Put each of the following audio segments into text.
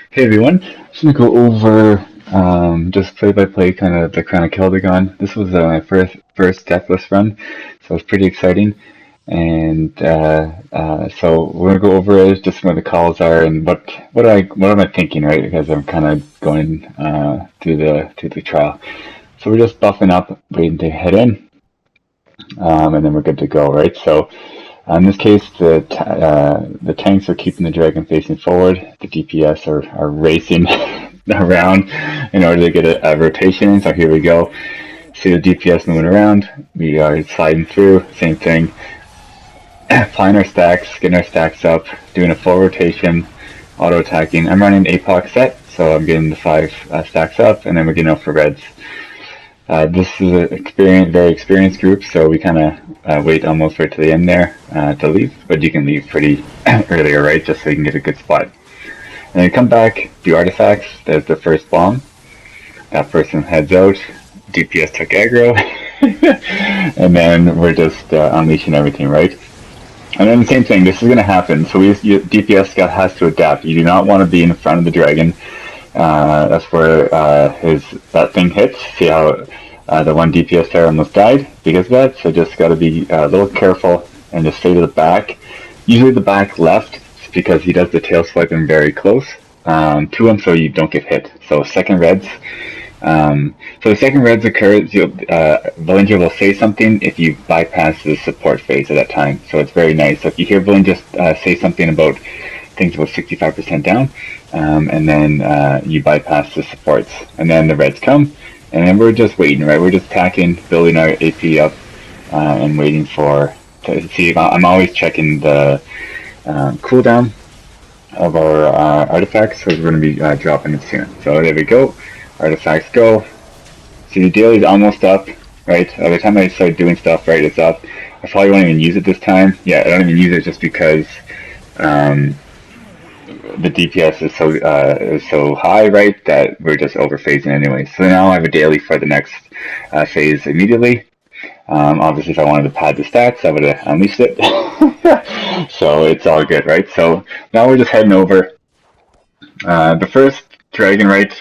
Hey everyone, just gonna go over just play by play kind of the Crown of Keldegonn. This was my first deathless run, so it's pretty exciting. And so we're gonna go over it, just where the calls are and what am I thinking, right? Because I'm kind of going through the trial. So we're just buffing up, waiting to head in, and then we're good to go, right? So in this case, the tanks are keeping the dragon facing forward. The DPS are racing around in order to get a rotation. So here we go. See the DPS moving around. We are sliding through. Same thing. Applying our stacks, getting our stacks up, doing a full rotation, auto attacking. I'm running APOC set, so I'm getting the 5 stacks up, and then we're getting out for reds. This is a very experienced group, so we kind of wait almost right to the end there to leave, but you can leave pretty earlier, right, just so you can get a good spot. And then come back, do artifacts. There's the first bomb. That person heads out. DPS took aggro, and then we're just unleashing everything, right? And then the same thing. This is going to happen. So DPS has to adapt. You do not want to be in front of the dragon. That's where that thing hits. See how the one DPS there almost died because of that. So just got to be a little careful and just stay to the back. Usually the back left, because he does the tail swiping very close to him, so you don't get hit. So second reds. So the second reds occurs. Valinja will say something if you bypass the support phase at that time. So it's very nice. So if you hear Valinja say something about things about 65% down, and then you bypass the supports, and then the reds come, and then we're just waiting, right? We're just attacking, building our AP up, and waiting to see. I'm always checking the cooldown of our artifacts, because we're going to be dropping it soon. So there we go. Artifacts go. See, the daily is almost up, right? By the time I start doing stuff, right, it's up. I probably won't even use it this time. Yeah, I don't even use it just because the DPS is so high, right, that we're just over phasing anyway. So now I have a daily for the next phase immediately. Obviously, if I wanted to pad the stats, I would have unleashed it. So it's all good, right? So now we're just heading over. The first dragon, right?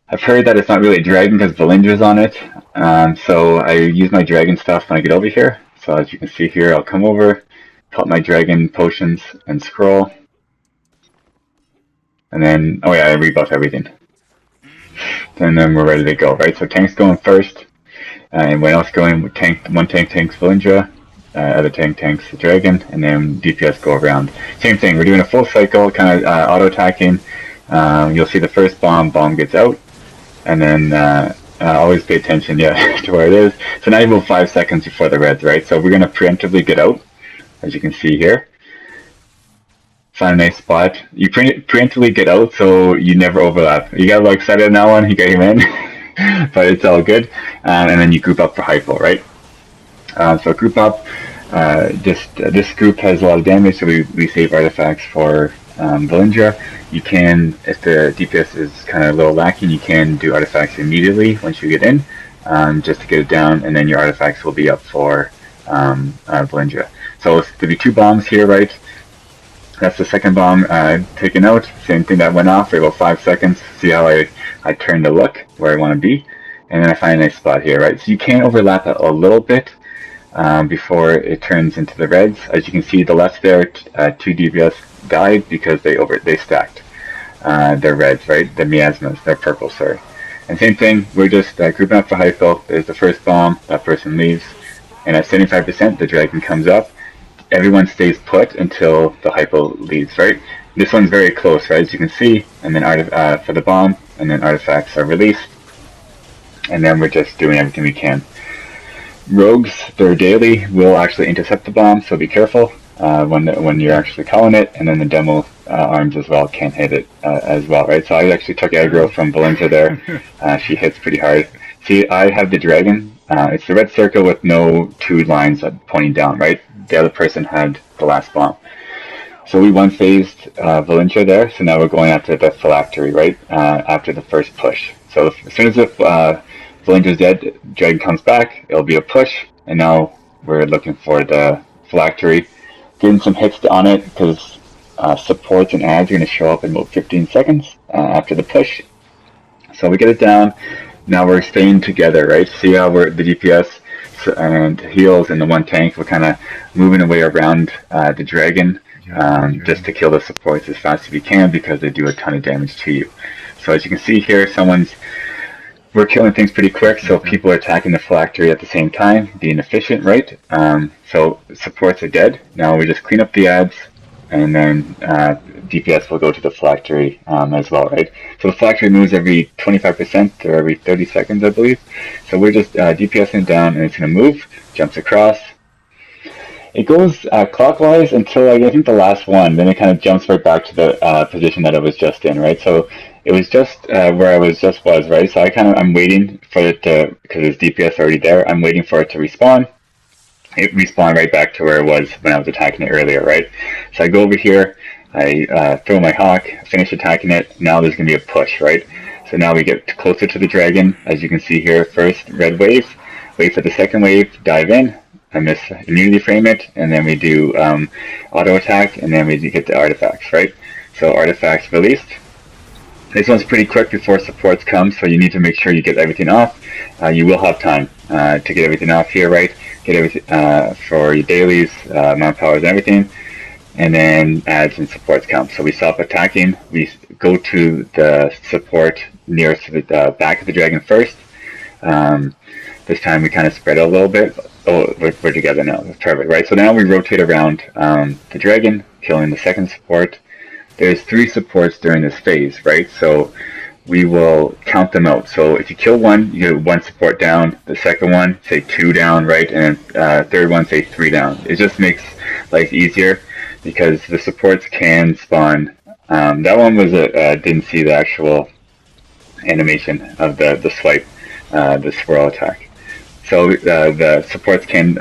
I've heard that it's not really a dragon because Valindra's on it. So I use my dragon stuff when I get over here. So as you can see here, I'll come over, put my dragon potions, and scroll. And then, oh yeah, I rebuff everything. And then we're ready to go, right? So tank's going first. And when else going? One tank tanks Valindra, other tank tanks the dragon, and then DPS go around. Same thing, we're doing a full cycle, kind of auto-attacking. You'll see the first bomb gets out. And then always pay attention, yeah, to where it is. So now you move 5 seconds before the reds, right? So we're going to preemptively get out, as you can see here. Find a nice spot. You preemptively get out, so you never overlap. You got a little excited on that one, you got him in, but it's all good. And then you group up for hypo, right? So group up. This group has a lot of damage, so we save artifacts for Valindra. You can, if the DPS is kind of a little lacking, you can do artifacts immediately once you get in, just to get it down, and then your artifacts will be up for Valindra. So there'll be 2 bombs here, right? That's the second bomb taken out. Same thing that went off for about 5 seconds. See how I turn to look where I want to be, and then I find a nice spot here, right? So you can overlap it a little bit before it turns into the reds. As you can see, the left there, 2 DPS died because they stacked their reds, right? The miasmas, they're purple, sorry. And same thing, we're just grouping up for hypo. There's the first bomb, that person leaves, and at 75%, the dragon comes up. Everyone stays put until the hypo leaves, right? This one's very close, right? As you can see, and then for the bomb, and then artifacts are released, and then we're just doing everything we can. Rogues, their daily will actually intercept the bomb, so be careful when you're actually calling it, and then the demo arms as well can hit it as well, right? So I actually took aggro from Valinja there. She hits pretty hard. See, I have the dragon. It's the red circle with no 2 lines pointing down, right? The other person had the last bomb. So we one-phased Valinja there, so now we're going after the Phylactery, right? After the first push. So as soon as the Valinja's dead, dragon comes back, it'll be a push, and now we're looking for the Phylactery. Getting some hits on it, because supports and adds are going to show up in about 15 seconds after the push. So we get it down. Now we're staying together, right? See how we're the DPS and heals and the one tank. We're kind of moving away around the dragon just to kill the supports as fast as we can because they do a ton of damage to you. So as you can see here, we're killing things pretty quick, so people are attacking the Phylactery at the same time, being efficient, right? So supports are dead. Now we just clean up the ads, and then DPS will go to the Phylactery as well, right? So the Phylactery moves every 25% or every 30 seconds, I believe. So we're just DPSing down, and it's going to move, jumps across. It goes clockwise until I think the last one, then it kind of jumps right back to the position that it was just in, right? So it was just where I was, right? So I'm waiting for it to, because there's DPS already there, I'm waiting for it to respawn. It respawned right back to where it was when I was attacking it earlier, right? So I go over here, I throw my hawk, finish attacking it, now there's going to be a push, right? So now we get closer to the dragon, as you can see here, first red wave, wait for the second wave, dive in, I miss immunity frame it, and then we do auto attack, and then we get the artifacts, right? So artifacts released. This one's pretty quick before supports come, so you need to make sure you get everything off. You will have time to get everything off here, right? Get everything for your dailies, mount powers, and everything, and then adds and supports come. So we stop attacking. We go to the support nearest to the back of the dragon first. This time we kind of spread out a little bit. Oh, we're together now. That's perfect, right? So now we rotate around the dragon, killing the second support. There's 3 supports during this phase, right? So we will count them out. So if you kill one, you get 1 support down. The second one, say 2 down, right? And third one, say 3 down. It just makes life easier because the supports can spawn. That one was didn't see the actual animation of the swipe, the swirl attack. So the supports can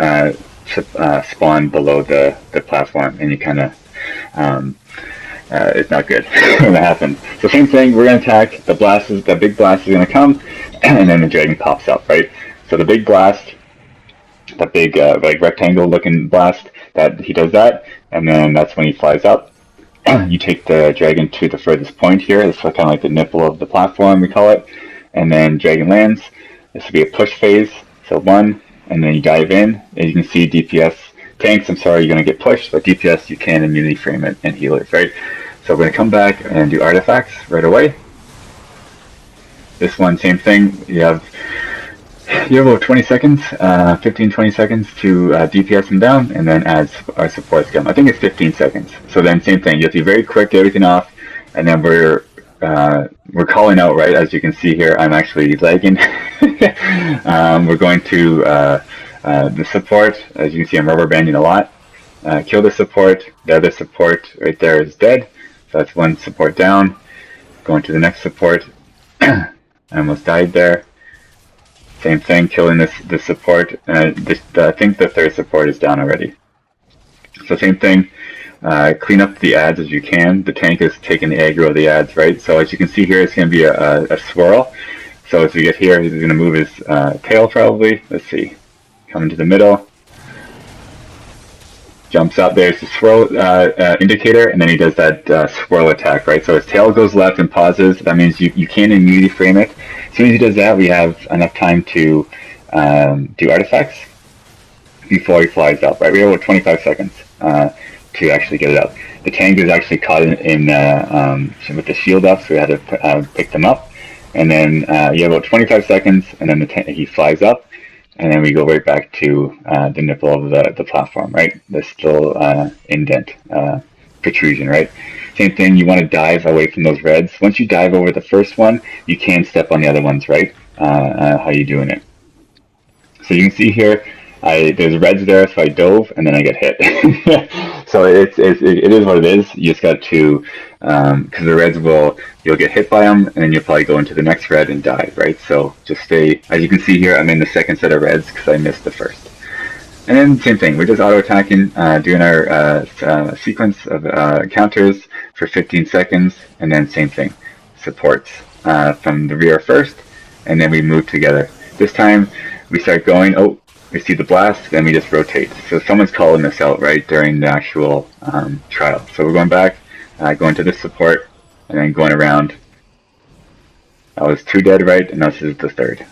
spawn below the platform, and you kind of it's not good when that happens. So same thing, we're gonna attack. The big blast is gonna come, and then the dragon pops up, right? So the big blast, the big like rectangle-looking blast, that he does that, and then that's when he flies up. You take the dragon to the furthest point here. It's kind of like the nipple of the platform, we call it, and then dragon lands. This will be a push phase. So 1, and then you dive in, and you can see DPS, tanks, I'm sorry, you're going to get pushed, but DPS, you can immunity frame it, and healers, right? So we're going to come back and do artifacts right away. This one, same thing, you have about 20 seconds, 15-20 seconds to DPS them down, and then as our supports come. I think it's 15 seconds. So then same thing, you have to be very quick, get everything off, and then we're calling out, right? As you can see here, I'm actually lagging. We're going to the support. As you can see, I'm rubber banding a lot. Kill the support. The other support right there is dead. So that's 1 support down. Going to the next support. I almost died there. Same thing, killing this support. I think the third support is down already. So same thing. Clean up the ads as you can. The tank is taking the aggro of the ads, right? So as you can see here, it's going to be a swirl. So as we get here, he's going to move his tail probably. Let's see. Coming to the middle. Jumps up. There's the swirl indicator, and then he does that swirl attack, right? So his tail goes left and pauses. That means you can't immediately frame it. As soon as he does that, we have enough time to do artifacts before he flies up, right? We have about 25 seconds. To actually get it up. The tank is actually caught in with the shield up, so we had to pick them up. And then you have about 25 seconds, and then he flies up, and then we go right back to the nipple of the platform, right? The little indent protrusion, right? Same thing, you want to dive away from those reds. Once you dive over the first one, you can step on the other ones, right? How you doing it? So you can see here, there's reds there, so I dove, and then I get hit. So it is what it is. You just got to, because the reds you'll get hit by them, and then you'll probably go into the next red and die, right? So just stay, as you can see here, I'm in the second set of reds because I missed the first. And then same thing, we're just auto-attacking, doing our sequence of counters for 15 seconds, and then same thing, supports from the rear first, and then we move together. This time, we start going, we see the blast, then we just rotate. So someone's calling this out, right, during the actual trial. So we're going back, going to this support, and then going around. That was 2 dead, right? And this is the 3rd.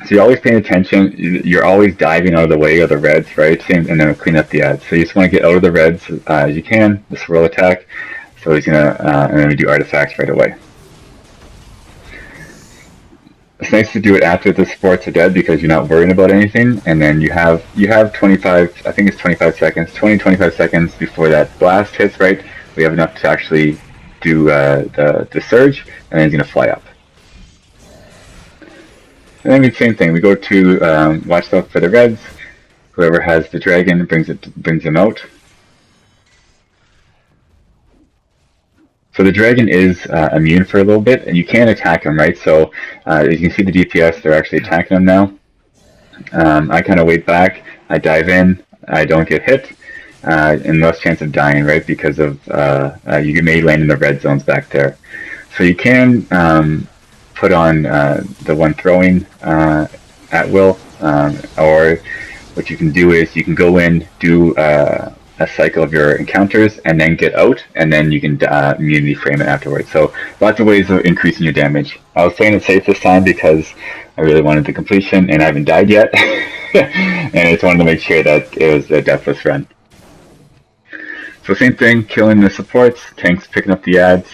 So you're always paying attention. You're always diving out of the way of the reds, right? Same, and then clean up the ads. So you just want to get out of the reds as you can. The swirl attack. So he's gonna, and then we do artifacts right away. It's nice to do it after the supports are dead because you're not worrying about anything, and then you have 25. I think it's 25 seconds, 25 seconds before that blast hits, right? We have enough to actually do the surge, and then he's gonna fly up. And then the same thing. We go to watch out for the reds. Whoever has the dragon brings them out. So the dragon is immune for a little bit, and you can attack him, right? So as you can see the DPS, they're actually attacking him now. I kind of wait back. I dive in. I don't get hit, and less chance of dying, right? Because of you may land in the red zones back there. So you can put on the one throwing at will, or what you can do is you can go in, do a cycle of your encounters, and then get out, and then you can immunity frame it afterwards. So lots of ways of increasing your damage. I was playing it safe this time because I really wanted the completion, and I haven't died yet, and I just wanted to make sure that it was a deathless run. So same thing, killing the supports, tanks picking up the ads,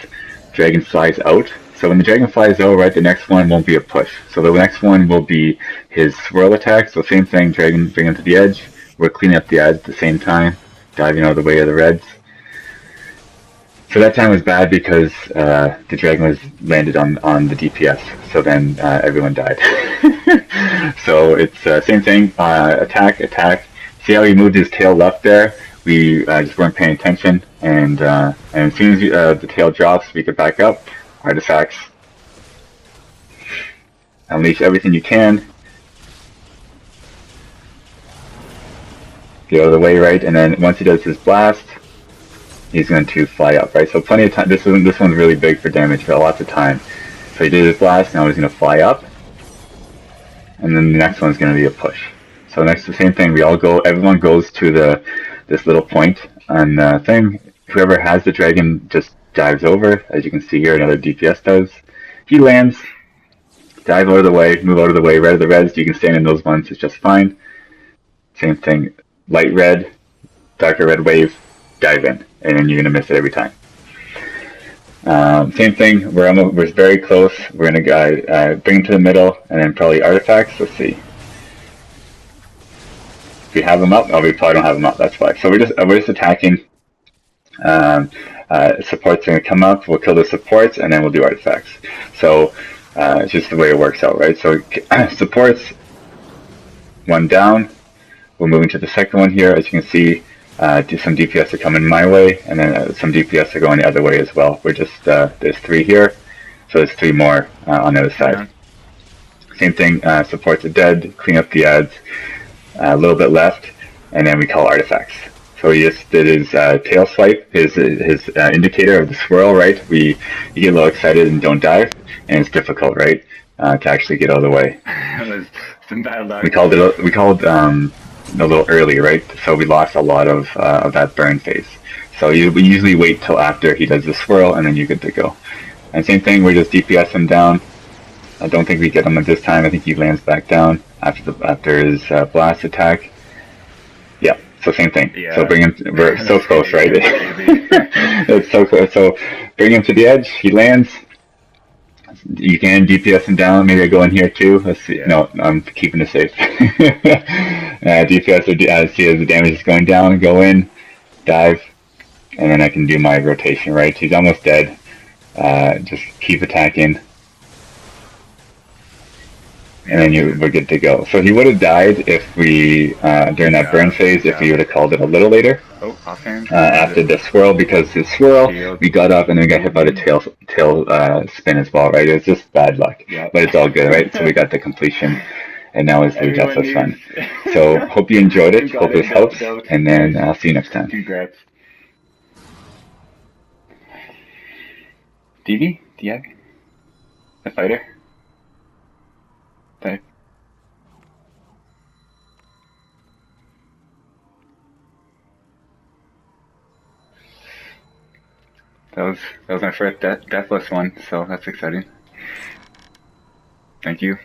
dragon flies out. So when the dragon flies out, right, the next one won't be a push. So the next one will be his swirl attack. So same thing, dragon bring him to the edge. We're cleaning up the ads at the same time, diving out of the way of the reds. So that time was bad because the dragon was landed on the DPS. So then everyone died. So it's same thing, attack. See how he moved his tail left there? We just weren't paying attention, and as soon as the tail drops, we get back up. Artifacts. Unleash everything you can. Get out of the way, right? And then once he does his blast, he's going to fly up, right? So plenty of time. This one's really big for damage, for lots of time. So he did his blast. Now he's going to fly up, and then the next one's going to be a push. So next, the same thing. We all go. Everyone goes to this little point on the thing. Whoever has the dragon just dives over, as you can see here. Another DPS does. He lands. Dive out of the way. Move out of the way. Red of the reds. You can stand in those ones. It's just fine. Same thing. Light red, darker red wave. Dive in, and then you're gonna miss it every time. Same thing. We're very close. We're gonna bring him to the middle, and then probably artifacts. Let's see. If we have them up, we probably don't have them up. That's why. So we're just attacking. Supports are gonna come up. We'll kill the supports, and then we'll do artifacts. So it's just the way it works out, right? So supports, one down. We're moving to the second one here. As you can see, some DPS are coming my way, and then some DPS are going the other way as well. We're just there's 3 here, so there's 3 more on the other side. Same thing. Supports are dead. Clean up the ads. A little bit left, and then we call artifacts. So he just did his tail swipe, his indicator of the swirl, right? You get a little excited and don't dive, and it's difficult, right, to actually get out of the way. Some bad luck. We called a little early, right? So we lost a lot of that burn phase. So we usually wait till after he does the swirl, and then you're good to go. And same thing, we just DPS him down. I don't think we get him at this time. I think he lands back down after his blast attack. Yeah, so same thing. Yeah. So bring him. We're so close, right? It's so close. So bring him to the edge. He lands. You can DPS him down. Maybe I go in here too. Let's see. Yeah. No, I'm keeping it safe. DPS. See as the damage is going down. Go in, dive, and then I can do my rotation. Right. He's almost dead. Just keep attacking. And then we're good to go. So he would have died if we, during that burn phase, if we would have called it a little later. After the swirl, because his swirl, we got up and then we got hit by the tail spin as well, right? It was just bad luck. But it's all good, right? So we got the completion, and now it's the deathless run. So hope you enjoyed it. Hope this helps, and then I'll see you next time. Congrats. Divi? Diag? The fighter? Type. that was that was my first deathless one, so that's exciting. Thank you.